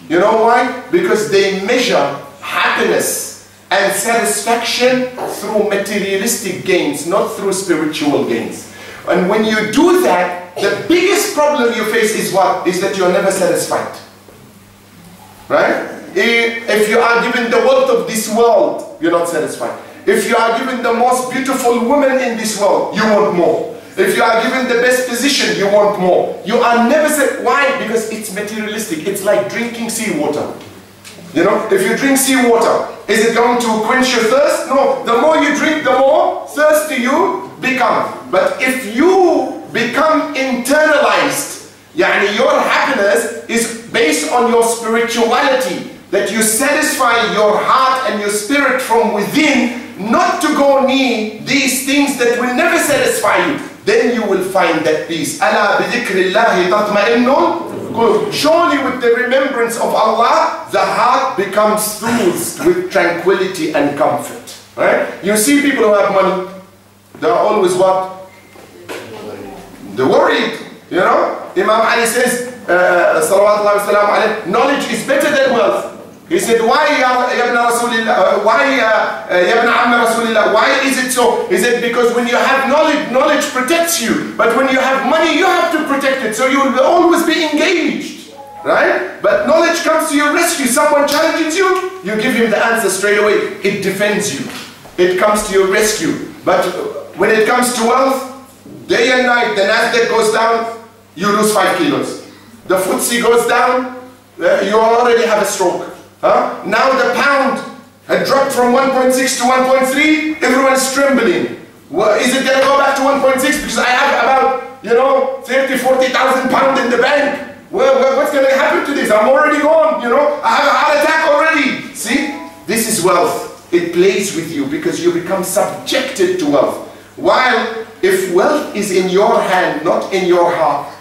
You know why? Because they measure happiness and satisfaction through materialistic gains, not through spiritual gains. And when you do that, the biggest problem you face is what? Is that you are never satisfied. Right? If you are given the wealth of this world, you're not satisfied. If you are given the most beautiful woman in this world, you want more. If you are given the best position, you want more. You are never satisfied. Why? Because it's materialistic. It's like drinking seawater. You know, if you drink seawater, is it going to quench your thirst? No. The more you drink, the more thirsty you become. But if you become internalized, yani your happiness is based on your spirituality, that you satisfy your heart and your spirit from within, not to go near these things that will never satisfy you, then you will find that peace. أَلَا بِذِكْرِ اللَّهِ تَطْمَئِنُّ. Surely with the remembrance of Allah, the heart becomes soothed with tranquility and comfort. Right? You see people who have money, they are always what? They're worried. You know? Imam Ali says, salawatullahi wa salam alayhi, knowledge is better than wealth. He said, why ya ibn Rasulillah? Why ya ibn Amma Rasulillah? Why is it so? He said, because when you have knowledge, knowledge protects you. But when you have money, you have to protect it. So you will always be engaged. Right? But knowledge comes to your rescue. Someone challenges you, you give him the answer straight away. It defends you. It comes to your rescue. But when it comes to wealth, day and night, the Nasdaq goes down, you lose 5 kilos. The FTSE goes down, you already have a stroke. Huh? Now the pound had dropped from 1.6 to 1.3, everyone's trembling. Well, is it going to go back to 1.6? Because I have about, 30, 40,000 pounds in the bank. Well, what's going to happen to this? I'm already gone, I have a heart attack already. See, this is wealth. It plays with you because you become subjected to wealth. While if wealth is in your hand, not in your heart,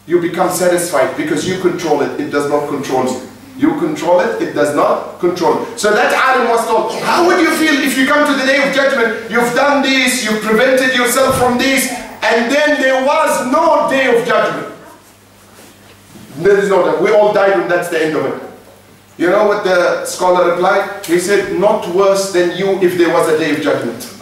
you become satisfied because you control it. It does not control you. You control it, it does not control it. So that alim was told, how would you feel if you come to the day of judgment, you've done this, you've prevented yourself from this, and then there was no day of judgment. There is no day. We all died and that's the end of it. You know what the scholar replied? He said, not worse than you if there was a day of judgment.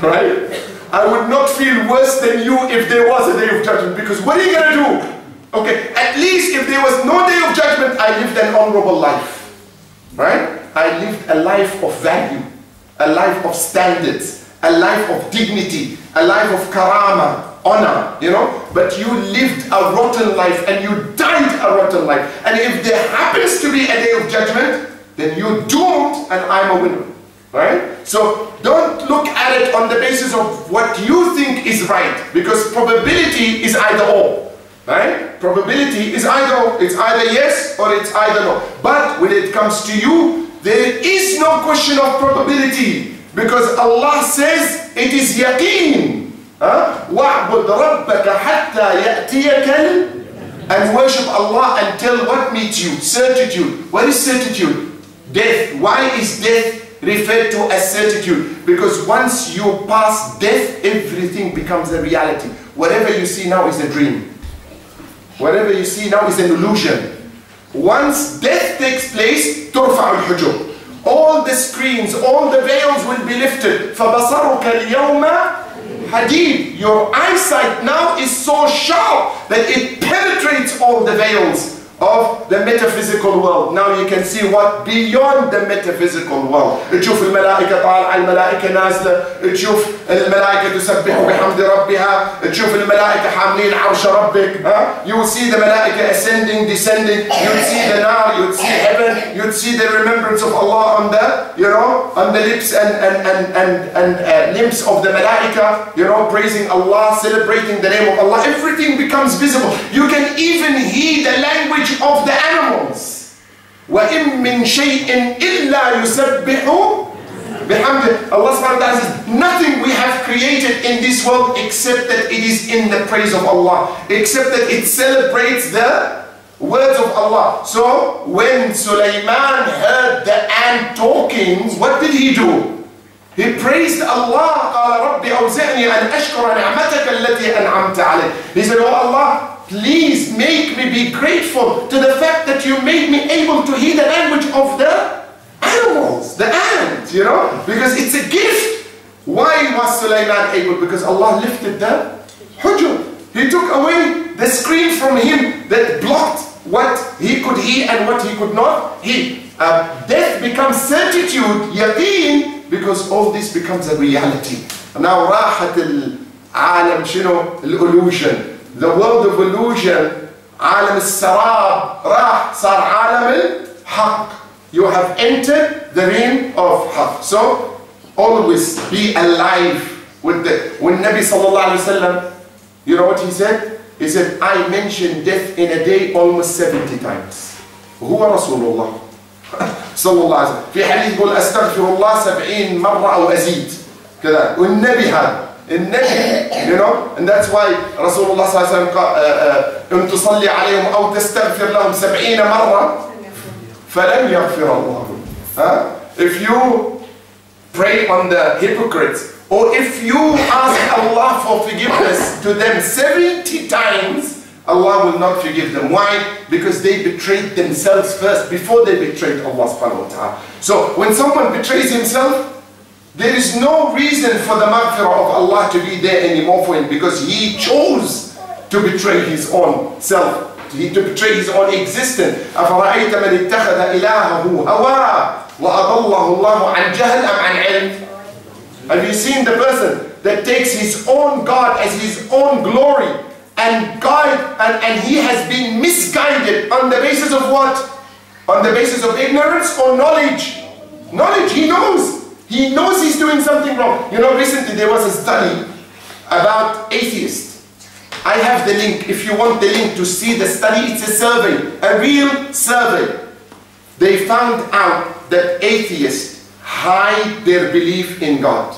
Right? I would not feel worse than you if there was a day of judgment, because what are you going to do? Okay, at least if there was no day of judgment, I lived an honorable life. Right? I lived a life of value, a life of standards, a life of dignity, a life of karama, honor, but you lived a rotten life and you died a rotten life. And if there happens to be a day of judgment, then you're doomed and I'm a winner. Right? So don't look at it on the basis of what you think is right, because probability is either or. Right? Probability is it's either yes or it's either no. But when it comes to you, there is no question of probability, because Allah says it is yaqeen. وَاعْبُدْ رَبَّكَ حَتَّى يَأْتِيَكَ, and worship Allah until what meets you? Certitude. What is certitude? Death. Why is death referred to as certitude? Because once you pass death, everything becomes a reality. Whatever you see now is a dream. Whatever you see now is an illusion. Once death takes place, ترفع الحجب. All the screens, all the veils will be lifted. فَبَصَرُكَ الْيَوْمَ حَدِيدٌ. Your eyesight now is so sharp that it penetrates all the veils of the metaphysical world. Now you can see what beyond the metaphysical world. تشوف الملائكة طالعة، الملائكة نازلة، تشوف الملائكة تسبح بحمد ربها، تشوف الملائكة حاملين عرش ربك. You will see the malaika ascending, descending. You will see the nar, you will see heaven, you will see the remembrance of Allah on the, on the lips and limbs of the malaika, praising Allah, celebrating the name of Allah. Everything becomes visible. You can even hear the language of the animals. وَإِن مِّن شَيْءٍ إِلَّا يُسَبِّحُ بِحَمْدِهِ. Allah subhanahu wa ta'ala says, nothing we have created in this world except that it is in the praise of Allah, except that it celebrates the words of Allah. So when Sulaiman heard the ant talking, what did he do? He praised Allah. قَالَ رَبِّ أَوْزِعْنِي أَنْ أَشْكُرَ نِعْمَتَكَ الَّتِي أَنْعَمْتَ عَلَيْهِ. He said, oh Allah, please make me be grateful to the fact that you made me able to hear the language of the animals, the ant, because it's a gift. Why was Sulaiman able? Because Allah lifted the hujub. He took away the screen from him that blocked what he could hear and what he could not hear. Death becomes certitude, yaqeen, because all this becomes a reality. Now, راحت العالم شنو? الillusion. The world of illusion, عالم السراب, راح صار عالم الحق. You have entered the realm of haq. So always be alive with the. When Nabi sallallahu alaihi wasallam, you know what he said? He said, I mentioned death in a day almost 70 times. هو رسول الله صلى الله عليه وسلم. في حديث يقول أستغفر الله 70 مرة أو أزيد كذا. والنبي هذا. النبي, and that's why Rasulullah صلى الله عليه وسلم قال إن تصلي عليهم أو تستغفر لهم 70 مرة فلن يغفر الله. If you pray on the hypocrites, or if you ask Allah for forgiveness to them 70 times, Allah will not forgive them. Why? Because they betrayed themselves first before they betrayed Allah subhanahu wa ta'ala. So when someone betrays himself, there is no reason for the maghfirah of Allah to be there anymore for him, because he chose to betray his own self. To betray his own existence. أَفَرَأَيْتَ مَنِ اتَّخَذَ إِلَهَهُ هَوَاهُ وَأَضَلَّهُ اللَّهُ عَنْ جَهْلٍ أَمْ عَنْ عِلْمٍ. Have you seen the person that takes his own God as his own glory and he has been misguided on the basis of what? On the basis of ignorance or knowledge? Knowledge, he knows. He knows he's doing something wrong. You know, recently there was a study about atheists. I have the link. If you want the link to see the study, it's a survey, a real survey. They found out that atheists hide their belief in God.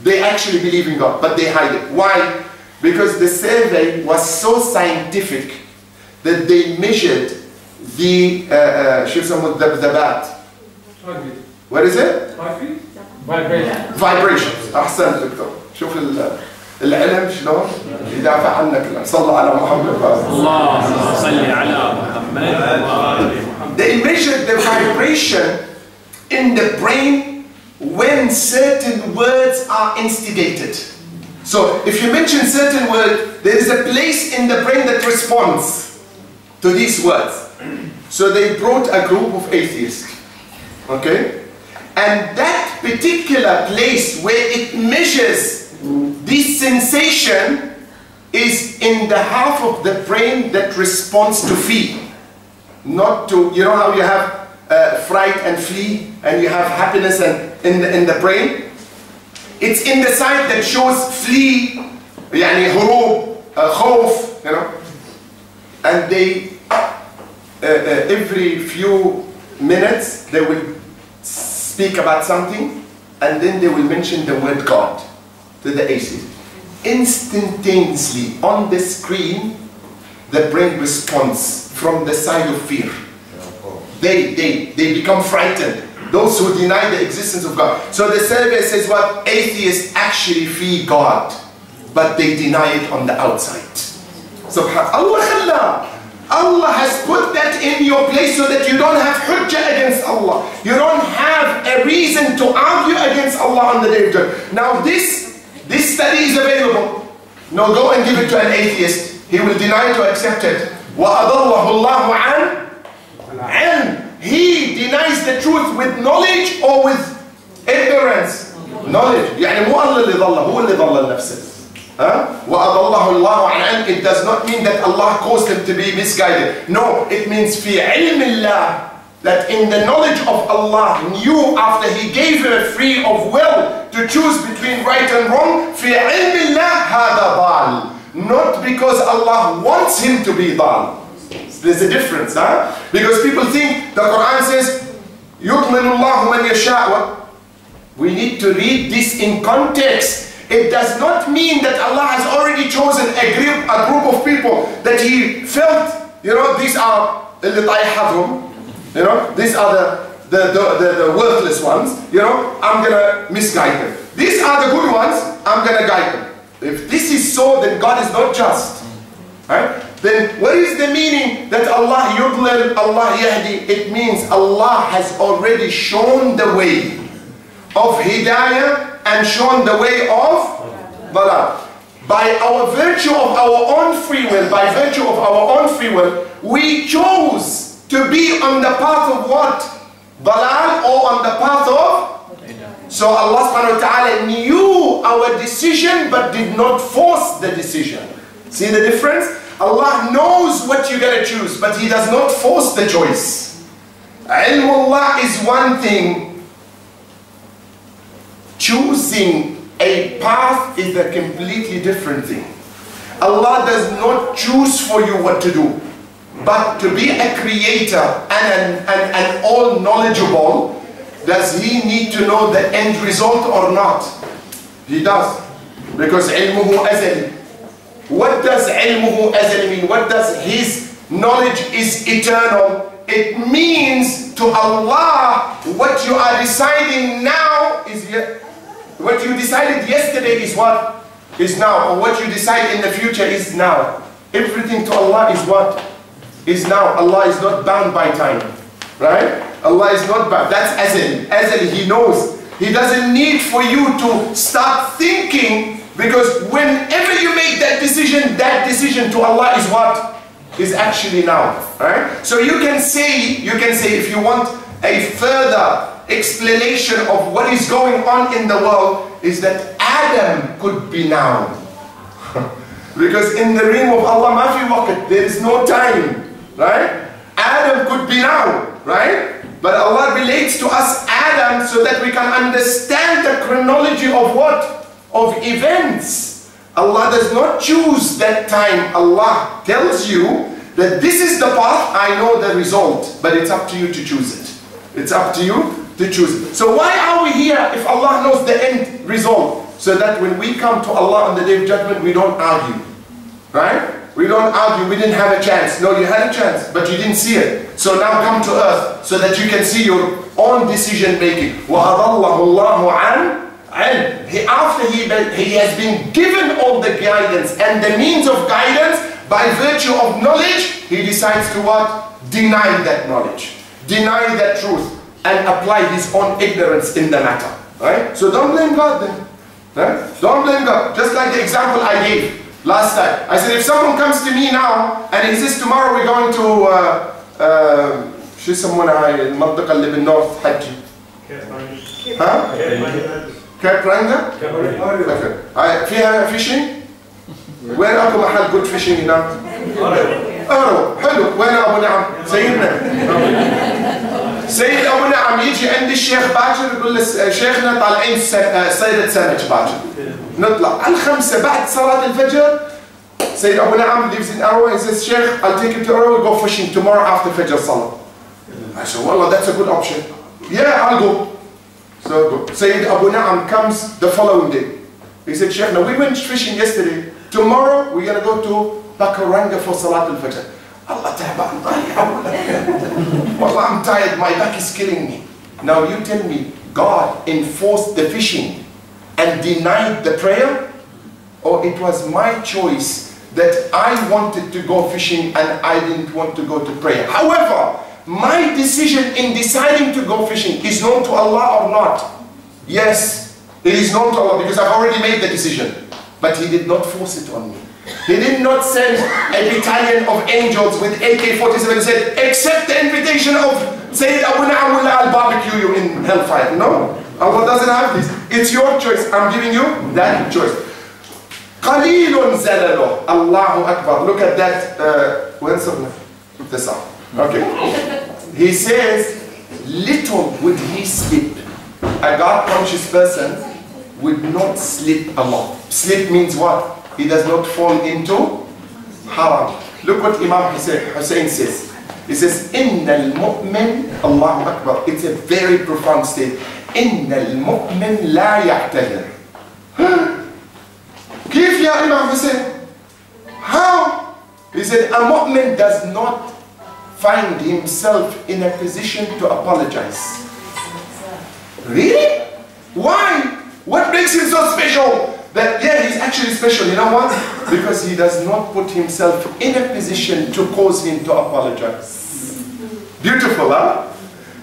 They actually believe in God, but they hide it. Why? Because the survey was so scientific that they measured the bat. What is it? Vibrations. أحسن دكتور. شوف العلم شلون يدافع عنك. صلى على محمد. اللهم صل على محمد. They measured the vibration in the brain when certain words are instigated. So if you mention certain words, there is a place in the brain that responds to these words. So they brought a group of atheists, okay? And that particular place where it measures this sensation is in the half of the brain that responds to fear. Not to, you know how you have fright and flee, and you have happiness and in the brain? It's in the side that shows flee, يعني هروب, خوف, you know. And they, every few minutes, they will speak about something, and then they will mention the word God to the atheist. Instantaneously on the screen, the brain responds from the side of fear. They become frightened. Those who deny the existence of God. So the survey says what? Atheists actually fear God, but they deny it on the outside. Subhanallah. Allah has put that in your place so that you don't have hujjah against Allah. You don't have a reason to argue against Allah on the day of judgment. Now this study is available. Now go and give it to an atheist. He will deny to accept it. وَأَضَلَّهُ اللَّهُ عَنْ عِلْمٍ. He denies the truth with knowledge or with ignorance. Knowledge. يعني مو الله اللي ضله, هو اللي ضل نفسه. وَأَضَلَّهُ اللَّهُ عَنْ عِلْمٍ. It does not mean that Allah caused him to be misguided. No, it means في علم الله, that in the knowledge of Allah, knew after He gave him a free of will to choose between right and wrong. في علم الله هذا ضال. Not because Allah wants him to be ضال. There's a difference, huh? Because people think the Quran says, يُضْلِلُ اللَّهُ مَنْ يَشَاءُ. We need to read this in context. It does not mean that Allah has already chosen a group of people that He felt, you know, these are اللي طايحتهم, you know, these are the worthless ones, you know, I'm gonna misguide them. These are the good ones, I'm gonna guide them. If this is so, then God is not just, right? Then what is the meaning that Allah yudlil, Allah yahdi? It means Allah has already shown the way of hidayah and shown the way of dalal. By our virtue of our own free will, we chose to be on the path of what? Dalal, or on the path of? So Allah subhanahu wa ta'ala knew our decision but did not force the decision. See the difference? Allah knows what you're going to choose, but He does not force the choice. Ilmullah is one thing. Choosing a path is a completely different thing. Allah does not choose for you what to do. But to be a creator and all knowledgeable, does He need to know the end result or not? He does. Because ilmuhu azali. What does ilmuhu azali mean? What does His knowledge is eternal? It means to Allah, what you are deciding now is what you decided yesterday is what is now, or what you decide in the future is now. Everything to Allah is what? Is now. Allah is not bound by time. Right? Allah is not bound. That's azali. Azali, He knows. He doesn't need for you to start thinking, because whenever you make that decision to Allah is what? Is actually now. Right? So you can say if you want a further explanation of what is going on in the world, is that Adam could be now. Because in the realm of Allah, ma fi waqt, there is no time. Right? Adam could be now. Right? But Allah relates to us Adam so that we can understand the chronology of what? Of events. Allah does not choose that time. Allah tells you that this is the path, I know the result, but it's up to you to choose it. It's up to you to choose it. So why are we here if Allah knows the end result? So that when we come to Allah on the Day of Judgment, we don't argue. Right? We don't argue, we didn't have a chance. No, you had a chance, but you didn't see it. So now come to earth so that you can see your own decision making. وَأَضَلَّهُ اللَّهُ عَنْ عِلْمٍ. After he has been given all the guidance and the means of guidance, by virtue of knowledge, he decides to what? Deny that knowledge. Deny that truth. And apply his own ignorance in the matter. Right? So don't blame God then. Right? Don't blame God. Just like the example I gave last time. I said, if someone comes to me now and he says, tomorrow we're going to شو يسمونها هاي المنطقة اللي بالنورث حجي؟ ها؟ كيب رانجا؟ فيها فيشنج؟ وين اكو محل جود فيشنج هناك؟ أرو حلو. وين أبو نعم؟ سيدنا سيد أبو نعم يجي عند الشيخ باكر يقول له شيخنا طالعين صيدة سمك باكر. نطلع على 5 بعد صلاة الفجر. Sayyid Abu Na'am lives in Arwa. He says, Sheikh, I'll take you to Arwa, we'll go fishing tomorrow after Fajr Salah. I said, well, that's a good option. Yeah, I'll go. So go. Sayyid Abu Na'am comes the following day. He said, Sheikh, now we went fishing yesterday. Tomorrow we're going to go to Bakaranga for Salat al-Fajr. Allah ta'ala, Wallah, I'm tired, my back is killing me. Now you tell me, God enforced the fishing and denied the prayer? Or it was my choice that I wanted to go fishing and I didn't want to go to prayer. However, my decision in deciding to go fishing is known to Allah or not? Yes, it is known to Allah because I've already made the decision. But He did not force it on me. He did not send a battalion of angels with AK-47 and said, accept the invitation of Sayyid Abu Na'am, I'll barbecue you in hellfire. No, Allah doesn't have this. It's your choice. I'm giving you that choice. قليل زلله. Allahu Akbar. Look at that. When's this up? Okay. He says, little would he slip. A God-conscious person would not slip a lot. Slip means what? He does not fall into haram. Look what Imam Hussein says. He says, Inna al-mu'min, Allahu Akbar. It's a very profound statement. Inna al-mu'min la ya'tadir. Kif ya Imam Hussein? How? He said, a mu'min does not find himself in a position to apologize. Really? Why? What makes him so special? That, yeah, he's actually special. You know what? Because he does not put himself in a position to cause him to apologize. Beautiful, huh?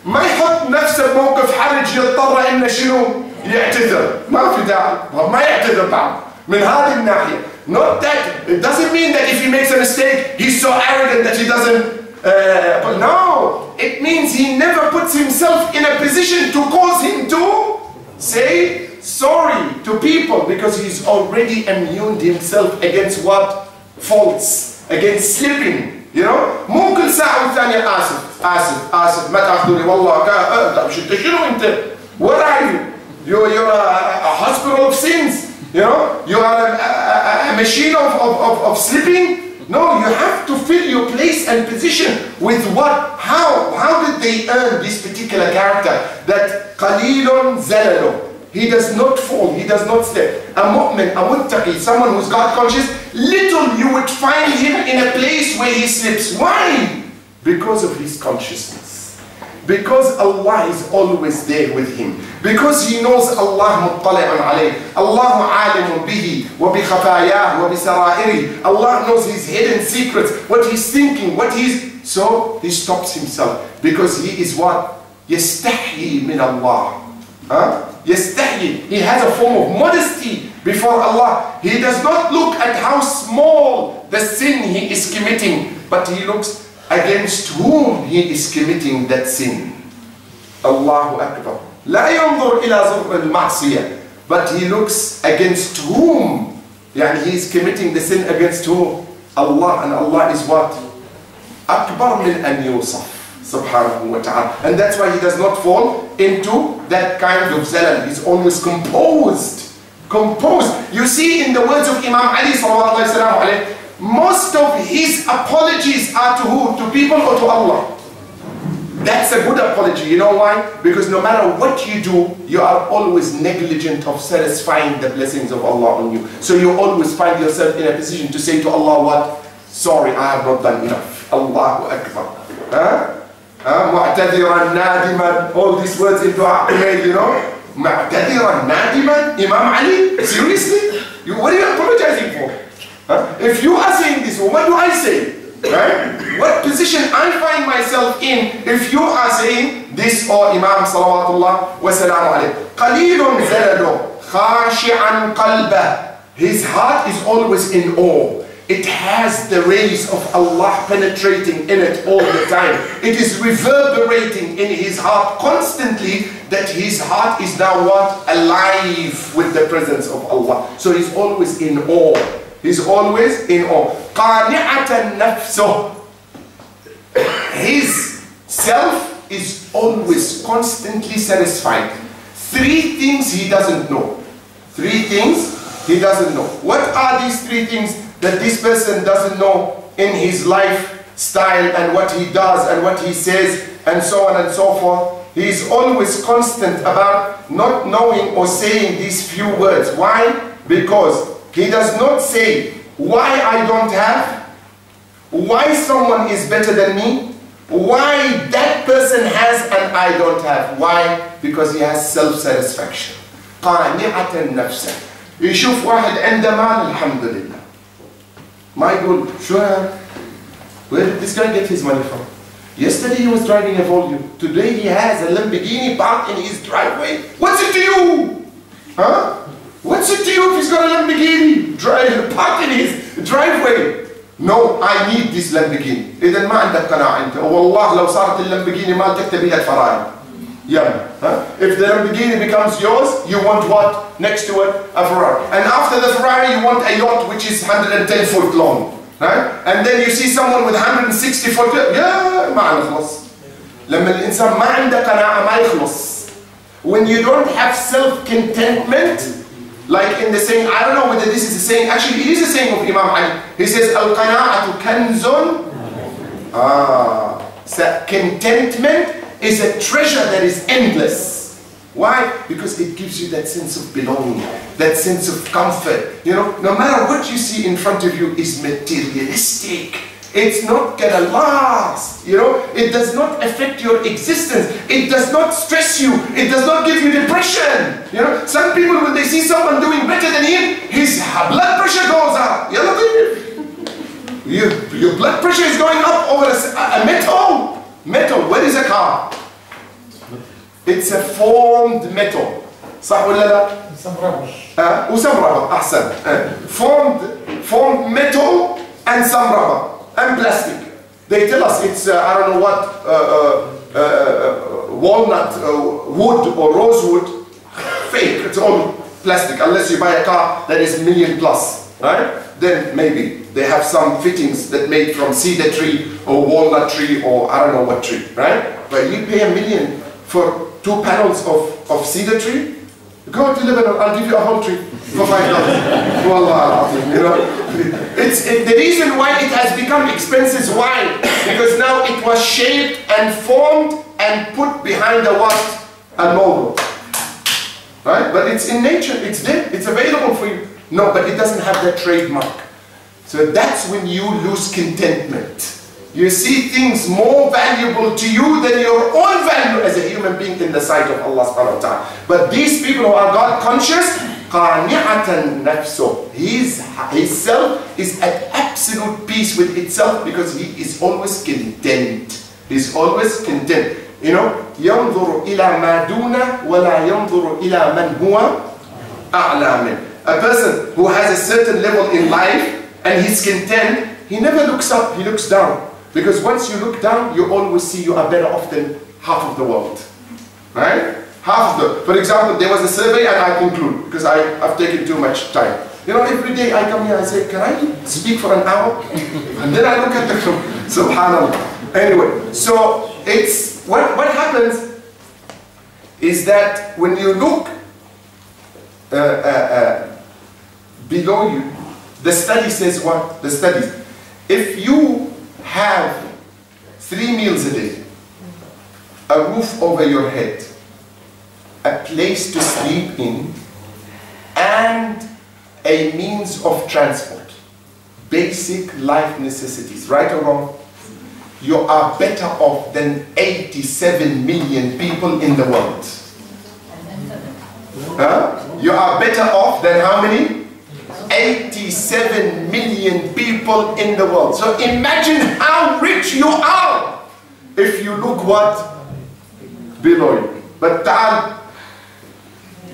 ما يحط نفسه بموقف حرج يضطر إنه شنو يعتذر. ما في داعي. ما يعتذر بعد. من هذه الناحية. Not that. It doesn't mean that if he makes a mistake, he's so arrogant that he doesn't. But no. It means he never puts himself in a position to cause him to say sorry to people because he's already immuned himself against what? Faults, against slipping, you know? مو كل ساعة والثانية آسف ما تأخذوني والله شنو أنت؟ What are you? You're a hospital of sins, you know? You are a machine of slipping? No, you have to fill your place and position with what? How did they earn this particular character? That qalilun zalalu. He does not fall, he does not slip. A mu'min, a muttaqi, someone who's God conscious, little you would find him in a place where he slips. Why? Because of his consciousness. Because Allah is always there with him. Because he knows Allah muttali'un alayh. Allahu alimun bihi. وبخفاياه وبسرائره. Allah knows his hidden secrets, what he's thinking, what he's... So he stops himself because he is what? يستحي من الله. يستحي. He has a form of modesty before Allah. He does not look at how small the sin he is committing, but he looks against whom he is committing that sin. Allahu Akbar. لا ينظر إلى زر المعصية, but he looks against whom. يعني he is committing the sin against whom? Allah, and Allah is what? أكبر من أن يوصف subhanahu wa ta'ala. And that's why he does not fall into that kind of zalal. He's always composed. Composed. You see in the words of Imam Ali sallallahu alayhi wa sallam, most of his apologies are to who? To people or to Allah? That's a good apology. You know why? Because no matter what you do, you are always negligent of satisfying the blessings of Allah on you. So you always find yourself in a position to say to Allah what? Sorry, I have not done enough. Allahu Akbar. Mu'tadiran nadiman. All these words into Ismail, you know. Mu'tadiran nadiman. Imam Ali? Seriously? What are you apologizing for? If you are saying this, what do I say? Right? What position I find myself in if you are saying this, or Imam salawatullah wa salamu alayhi. Qalilun zaladu khashi'an qalbah. His heart is always in awe. It has the rays of Allah penetrating in it all the time. It is reverberating in his heart constantly, that his heart is now what? Alive with the presence of Allah. So he's always in awe. He's always in awe. قَانِعَةً نَفْسُهُ. His self is always constantly satisfied. 3 things he doesn't know. 3 things he doesn't know. What are these 3 things that this person doesn't know in his lifestyle and what he does and what he says and so on and so forth? He is always constant about not knowing or saying these few words. Why? Because he does not say why I don't have, why someone is better than me, why that person has and I don't have. Why? Because he has self-satisfaction. قانعة نفسه. يشوف واحد عنده مال الحمد لله. ما يقول شو where did this guy get his money from? Yesterday he was driving a Volvo. Today he has a Lamborghini parked in his driveway. What's it to you? Huh? What's it to you if he's got a Lamborghini parked in his driveway? No, I need this Lamborghini. إذا ما عندك قناعة أنت. والله لو صارت اللامبورغيني مالتك تبي لك فراري. Yeah. Huh? If the Lamborghini becomes yours, you want what? Next to it, a Ferrari. And after the Ferrari, you want a yacht which is 110 foot long. Right? And then you see someone with 160 foot. Yeah, ما نخلص. لما الإنسان ما عنده قناعة ما يخلص. When you don't have self-contentment, like in the saying, I don't know whether this is the saying, actually it is a saying of Imam Ali. He says, Al-qana'atu kanzun. So contentment is a treasure that is endless. Why? Because it gives you that sense of belonging, that sense of comfort. You know, no matter what you see in front of you is materialistic. It's not gonna last. You know, it does not affect your existence. It does not stress you. It does not give you depression. You know, some people, when they see someone doing better than him, his blood pressure goes up. Your blood pressure is going up over a metal. Metal, what is a car? It's a formed metal. صح ولا لا؟ وسم rubber. أحسن. Formed metal and some rubber and plastic. They tell us it's I don't know what walnut wood or rosewood. Fake. It's all plastic unless you buy a car that is $1 million plus, right? Then maybe they have some fittings that made from cedar tree or walnut tree or I don't know what tree, right? But you pay $1 million for 2 panels of cedar tree. Go to Lebanon, I'll give you a whole tree for $5. Wallah, you know. The reason why it has become expensive is why? Because now it was shaped and formed and put behind a what? A mold. Right? But it's in nature, it's there, it's available for you. No, but it doesn't have that trademark. So that's when you lose contentment. You see things more valuable to you than your own value as a human being in the sight of Allah subhanahu wa ta'ala. But these people who are God conscious, قانعة نفسه. His self is at absolute peace with itself because he is always content. He's always content. You know, ينظر إلى ما دونه ولا ينظر إلى من هو أعلى منه. A person who has a certain level in life and he's content, he never looks up, he looks down. Because once you look down, you always see you are better off than half of the world. Right? Half of the, for example, there was a survey and I conclude, because I've taken too much time. You know, every day I come here and say, can I speak for an hour? And then I look at the subhanallah. Anyway, so it's, what happens is that when you look below you, the study says what? The studies. If you have 3 meals a day, a roof over your head, a place to sleep in, and a means of transport, basic life necessities, right or wrong, you are better off than 87 million people in the world. Huh? You are better off than how many? 87 million people in the world. So imagine how rich you are if you look what? Below you. But ta'al,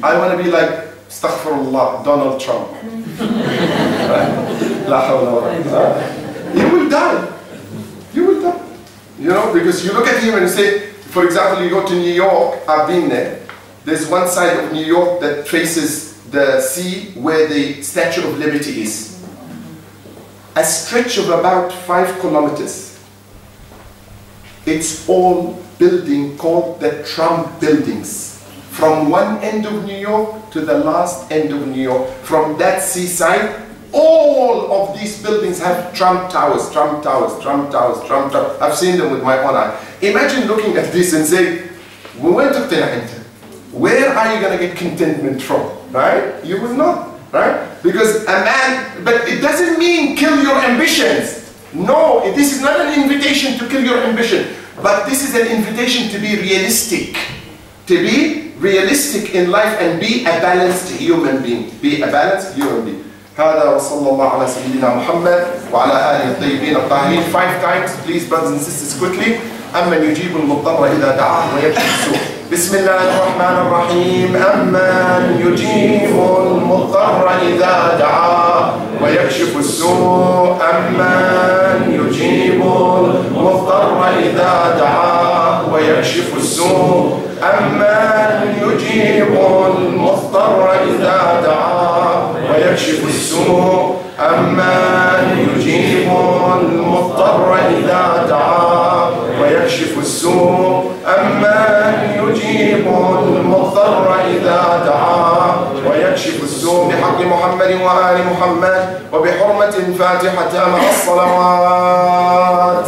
I want to be like, astaghfirullah, Donald Trump. La hawla wa la quwwata. You will die. You will die. You know, because you look at him and you say, for example, you go to New York, I've been there. There's one side of New York that faces the sea where the Statue of Liberty is. A stretch of about 5 kilometers. It's all building called the Trump buildings. From one end of New York to the last end of New York. From that seaside, all of these buildings have Trump towers, Trump towers, Trump towers, Trump towers. I've seen them with my own eye. Imagine looking at this and saying, where are you going to get contentment from? Right? You will not. Right? Because a man, but it doesn't mean kill your ambitions. No, this is not an invitation to kill your ambition. But this is an invitation to be realistic. To be realistic in life and be a balanced human being. Be a balanced human being. هذا وصلى الله على سيدنا محمد وعلى آله الطيبين الطاهرين. 5 times, please, brothers and sisters, quickly. أمن يجيب المضطر إذا دعاه ويكشف السوء. بسم الله الرحمن الرحيم. أمن يجيب المضطر إذا دعاه ويكشف السوء. أمن يجيب المضطر إذا دعاه ويكشف السوء. أمن يجيب المضطر إذا دعاه ويكشف السوء. أمن يجيب المضطر إذا دعاه ويكشف السوء. أمن يجيب المضطر إذا دعاه ويكشف السوء. بحق محمد وآل محمد وبحرمة الفاتحة مع الصلوات.